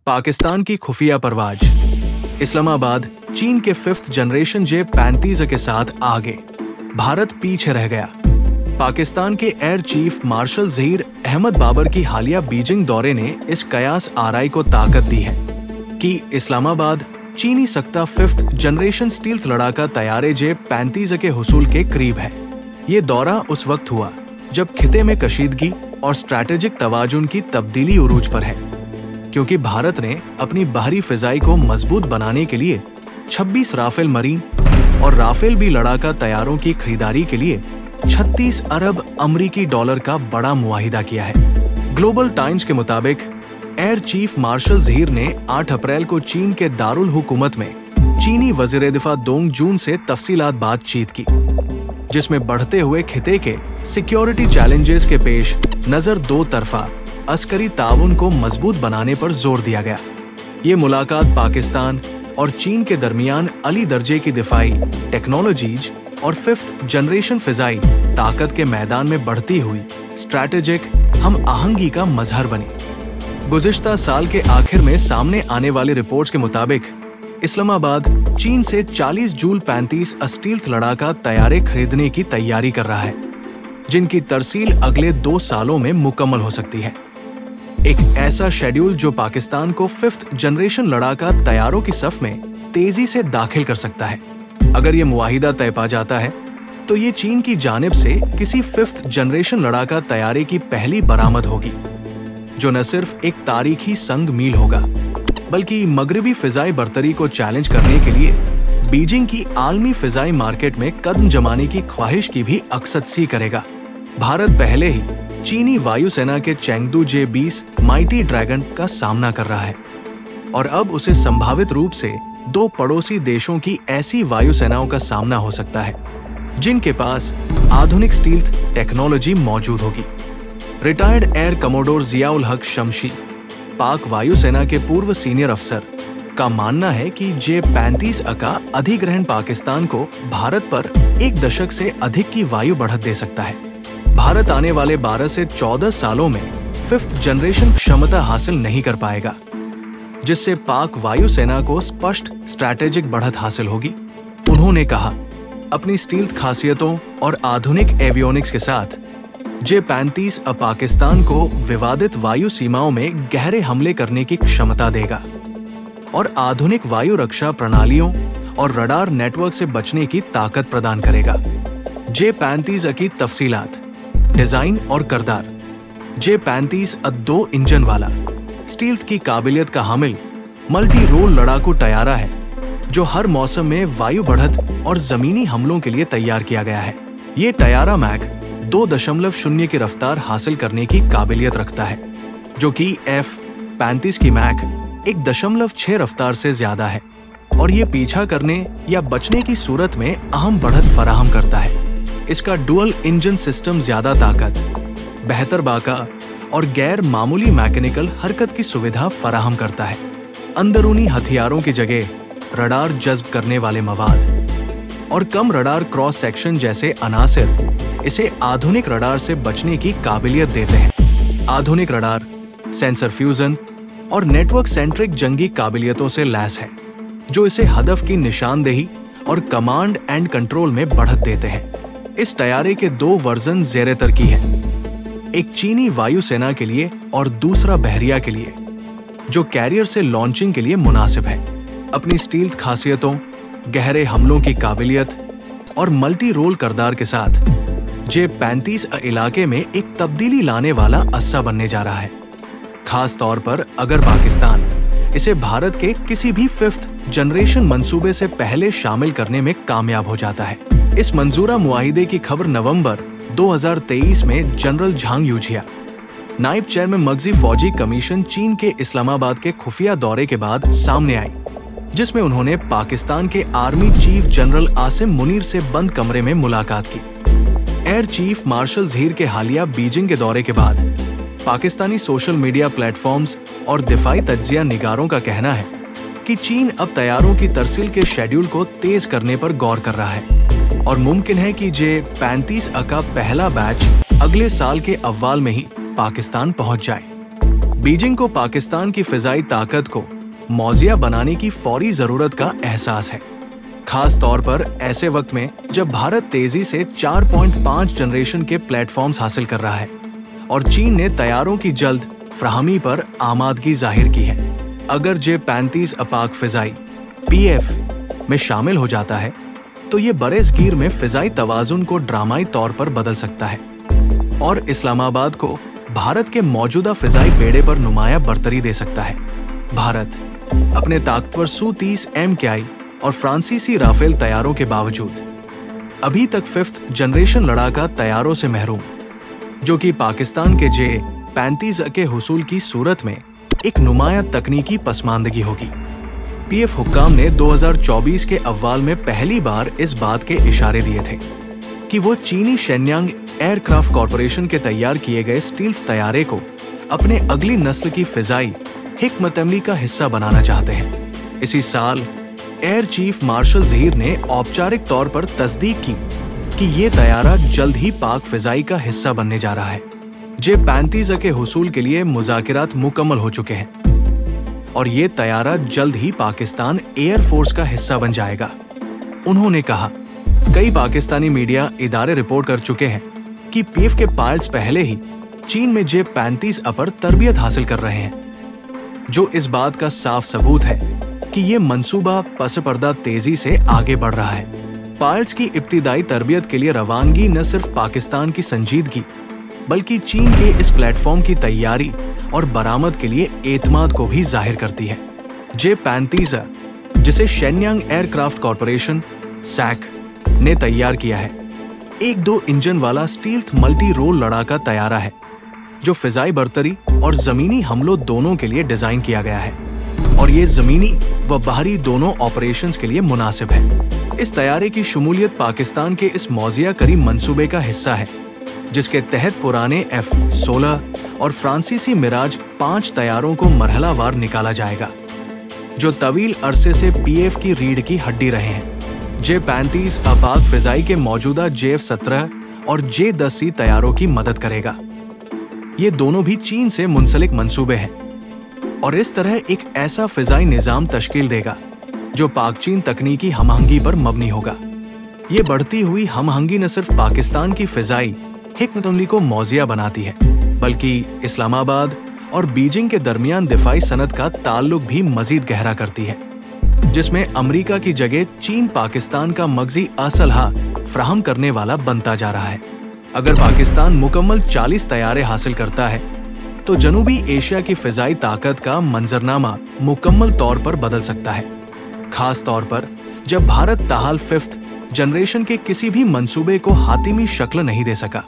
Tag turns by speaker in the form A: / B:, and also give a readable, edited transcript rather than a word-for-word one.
A: पाकिस्तान की खुफिया परवाज। इस्लामाबाद चीन के 5th जनरेशन J-35 के साथ आगे, भारत पीछे रह गया। पाकिस्तान के air chief marshal Zaheer Ahmed Babar की हालिया बीजिंग दौरे ने इस कयास आराई को ताकत दी है कि इस्लामाबाद चीनी सख्ता 5th जनरेशन स्टील्थ लड़ाका तैयारे J-35 के हुसूल के करीब है। ये दौरा उस वक्त हुआ जब खिते में कशीदगी और स्ट्रैटेजिक तवाजुन की तब्दीली उरूज पर है, क्योंकि भारत ने अपनी बाहरी फिजाई को मजबूत बनाने के लिए 26 राफेल मरीन और राफेल बी लड़ाका तैयारों की खरीदारी के लिए 36 अरब अमरीकी डॉलर का बड़ा मुआहिदा किया है। ग्लोबल टाइम्स के मुताबिक एयर चीफ मार्शल ज़हीर ने 8 अप्रैल को चीन के दारुल हुकूमत में चीनी वज़ीर दिफा दोंग जून से तफसीलात बातचीत की, जिसमें बढ़ते हुए खिते के सिक्योरिटी चैलेंजेस के पेश नजर दो तरफा अस्करी ताउन को मजबूत बनाने पर जोर दिया गया। ये मुलाकात पाकिस्तान और चीन के दरमियान अली दर्जे की दिफाई टेक्नोलॉजीज और 5th जनरेशन फिजाई ताकत के मैदान में बढ़ती हुई स्ट्रैटेजिक हम आहंगी का मजहर बनी। गुज़िश्ता साल के आखिर में सामने आने वाली रिपोर्ट्स के मुताबिक इस्लामाबाद चीन से 40 जूल 35 स्टील्थ लड़ाका तैयारे खरीदने की तैयारी कर रहा है, जिनकी तरसील अगले 2 सालों में मुकम्मल हो सकती है। एक ऐसा शेड्यूल जो पाकिस्तान को 5th जनरेशन लड़ाका तैयारों की सफ में तेजी से दाखिल कर सकता है। अगर ये मुआहिदा तय पा जाता है तो ये चीन की जानिब से किसी 5th जनरेशन लड़ाका तैयारे की पहली बरामद होगी, जो न सिर्फ एक तारीखी संग मील होगा बल्कि मगरबी फिजाई बर्तरी को चैलेंज करने के लिए बीजिंग की आलमी फिजाई मार्केट में कदम जमाने की ख्वाहिश की भी अक्सदसी करेगा। भारत पहले ही चीनी वायुसेना के चेंगडू J-20 माइटी ड्रैगन का सामना कर रहा है और अब उसे संभावित रूप से 2 पड़ोसी देशों की ऐसी वायुसेनाओं का सामना हो सकता है जिनके पास आधुनिक स्टील्थ टेक्नोलॉजी मौजूद होगी। रिटायर्ड एयर कमोडोर जियाउल हक शमशी, पाक वायुसेना के पूर्व सीनियर अफसर, का मानना है कि J-35 का अधिग्रहण पाकिस्तान को भारत पर 1 दशक से अधिक की वायु बढ़त दे सकता है। भारत आने वाले 12 से 14 सालों में 5th जनरेशन क्षमता हासिल नहीं कर पाएगा, जिससे पाक वायुसेना को स्पष्ट स्ट्रैटेजिक बढ़त हासिल होगी। उन्होंने कहा, अपनी स्टील्थ खासियतों और आधुनिक एवियोनिक्स के साथ J-35 अब पाकिस्तान को विवादित वायु सीमाओं में गहरे हमले करने की क्षमता देगा और आधुनिक वायु रक्षा प्रणालियों और रडार नेटवर्क से बचने की ताकत प्रदान करेगा। J-35 की तफसीलात, डिजाइन और करदार। J-35 2 इंजन वाला स्टील्थ की काबिलियत का हामिल मल्टी रोल लड़ाकू तैयारा है, जो हर मौसम में वायु बढ़त और जमीनी हमलों के लिए तैयार किया गया है। ये तैयारा मैक 2.0 की रफ्तार हासिल करने की काबिलियत रखता है, जो कि F-35 की मैक 1.6 रफ्तार से ज्यादा है, और ये पीछा करने या बचने की सूरत में अहम बढ़त फराहम करता है। इसका डुअल इंजन सिस्टम ज्यादा ताकत, बेहतर बाका और गैर मामूली मैकेनिकल हरकत की सुविधा फराहम करता है। अंदरूनी हथियारों की जगह रडार जज्ब करने वाले मवाद और कम रडार क्रॉस सेक्शन जैसे अनासिर इसे आधुनिक रडार से बचने की काबिलियत देते हैं। आधुनिक रडार सेंसर फ्यूजन और नेटवर्क सेंट्रिक जंगी काबिलियतों से लैस है, जो इसे हदफ की निशानदेही और कमांड एंड कंट्रोल में बढ़त देते हैं। इस तैयारे के 2 वर्जन ज़ेरे तरक्की हैं, एक चीनी वायुसेना के लिए और दूसरा बहरिया के लिए, जो कैरियर से लॉन्चिंग के लिए मुनासिब है। अपनी स्टील्थ खासियतों, गहरे हमलों की काबिलियत और मल्टी रोल करदार के साथ J-35 इलाके में एक तब्दीली लाने वाला अस्सा बनने जा रहा है, खास तौर पर अगर पाकिस्तान इसे भारत के किसी भी 5th जनरेशन मंसूबे से पहले शामिल करने में कामयाब हो जाता है। इस मंजूरा मुआहिदे की खबर नवंबर 2023 में जनरल झांग यूझिया, नायब चेयरमैन मगजी फौजी कमीशन चीन के इस्लामाबाद के खुफिया दौरे के बाद सामने आई, जिसमें उन्होंने पाकिस्तान के army chief general Asim Munir से बंद कमरे में मुलाकात की। एयर चीफ मार्शल ज़हीर के हालिया बीजिंग के दौरे के बाद पाकिस्तानी सोशल मीडिया प्लेटफॉर्म्स और दिफाई तज्जिया निगारों का कहना है कि चीन अब तैयारों की तरसील के शेड्यूल को तेज करने पर गौर कर रहा है और मुमकिन है कि J-35 का पहला बैच अगले साल के अव्वाल में ही पाकिस्तान पहुंच जाए। बीजिंग को पाकिस्तान की फिजाई ताकत को मौजिया बनाने की फौरी जरूरत का एहसास है, खास तौर पर ऐसे वक्त में जब भारत तेजी से 4.5 जनरेशन के प्लेटफॉर्म्स हासिल कर रहा है और चीन ने तैयारों की जल्द फ्राहमी पर आमादगी जाहिर की है। अगर J-35 अपाक फिजाई PF में शामिल हो जाता है तो ये बरेसगीर में फिजाई तवाजुन को ड्रामाई तौर पर बदल सकता है और इस्लामाबाद को भारत के मौजूदा फिजाई बेड़े पर नुमाया बरतरी दे सकता है। भारत अपने ताकतवर Su-30 MKI और फ्रांसीसी राफेल तैयारों के बावजूद अभी तक 5th जनरेशन लड़ाका तैयारों से महरूम, जो कि पाकिस्तान के J-35 के हुसूल की सूरत में एक नुमाया तकनीकी पसमानदगी होगी। PF हुक्काम ने 2024 के अव्वाल में पहली बार इस बात के इशारे दिए थे कि वो चीनी शेन्यांग एयरक्राफ्ट कॉरपोरेशन के तैयार किए गए स्टील्थ तैयारे को अपने अगली नस्ल की फिजाई हिकमत अमली का हिस्सा बनाना चाहते हैं। इसी साल एयर चीफ मार्शल ज़हीर ने औपचारिक तौर पर तस्दीक की कि ये तैयारा जल्द ही पाक फिजाई का हिस्सा बनने जा रहा है। J-35 के हुसूल के लिए मुज़ाकिरात मुकम्मल हो चुके हैं और ये तैयारा जल्द ही पाकिस्तान एयर फोर्स का हिस्सा बन जाएगा। उन्होंने कहा, कई पाकिस्तानी मीडिया इदारे रिपोर्ट कर चुके हैं कि PF के पायलट्स पहले ही चीन में J-35 पर तरबियत हासिल कर रहे हैं, जो इस बात का साफ सबूत है कि ये मंसूबा पस पर्दा तेजी से आगे बढ़ रहा है। पायलट्स की इब्तिदाई तरबियत के लिए रवानगी न सिर्फ पाकिस्तान की संजीदगी बल्कि चीन के इस प्लेटफॉर्म की तैयारी और बरामद के लिए एतमाद को भी जाहिर करती है। J-35 जिसे शेन्यांग एयरक्राफ्ट कॉरपोरेशन SAC ने तैयार किया है, 1-2 इंजन वाला स्टील्थ मल्टी रोल लड़ाका तैयारा है जो फिजाई बरतरी और जमीनी हमलों दोनों के लिए डिजाइन किया गया है और ये जमीनी व बाहरी दोनों ऑपरेशंस के लिए मुनासिब है। इस तैयारे की शमूलियत पाकिस्तान के इस मौजिया करी मंसूबे का हिस्सा है, जिसके तहत पुराने F-16 और फ्रांसीसी मिराज 5 तैयारों को मरहलावार निकाला जाएगा, जो तवील अरसे से PF की रीढ़ की हड्डी रहे हैं। J-35 अपाक फिजाई के मौजूदा JF-17 और J-10C तैयारों की मदद करेगा। ये दोनों भी चीन से मुंसलिक मंसूबे हैं और इस तरह एक ऐसा फिजाई निजाम तश्कील देगा जो पाक चीन तकनीकी हमआहंगी पर मबनी होगा। ये बढ़ती हुई हमआहंगी न सिर्फ पाकिस्तान की फिजाई हिकमत अमली को मौजिया बनाती है, बल्कि इस्लामाबाद और बीजिंग के दरमियान दिफाई सनद का ताल्लुक भी मजीद गहरा करती है, जिसमें अमरीका की जगह चीन पाकिस्तान का मगजी असलहा फ्राहम करने वाला बनता जा रहा है। अगर पाकिस्तान मुकम्मल 40 तैयारे हासिल करता है तो जनूबी एशिया की फिजाई ताकत का मंजरनामा मुकम्मल तौर पर बदल सकता है, खास तौर पर जब भारत ताहाल 5th जनरेशन के किसी भी मंसूबे को हातिमी शक्ल नहीं दे सका।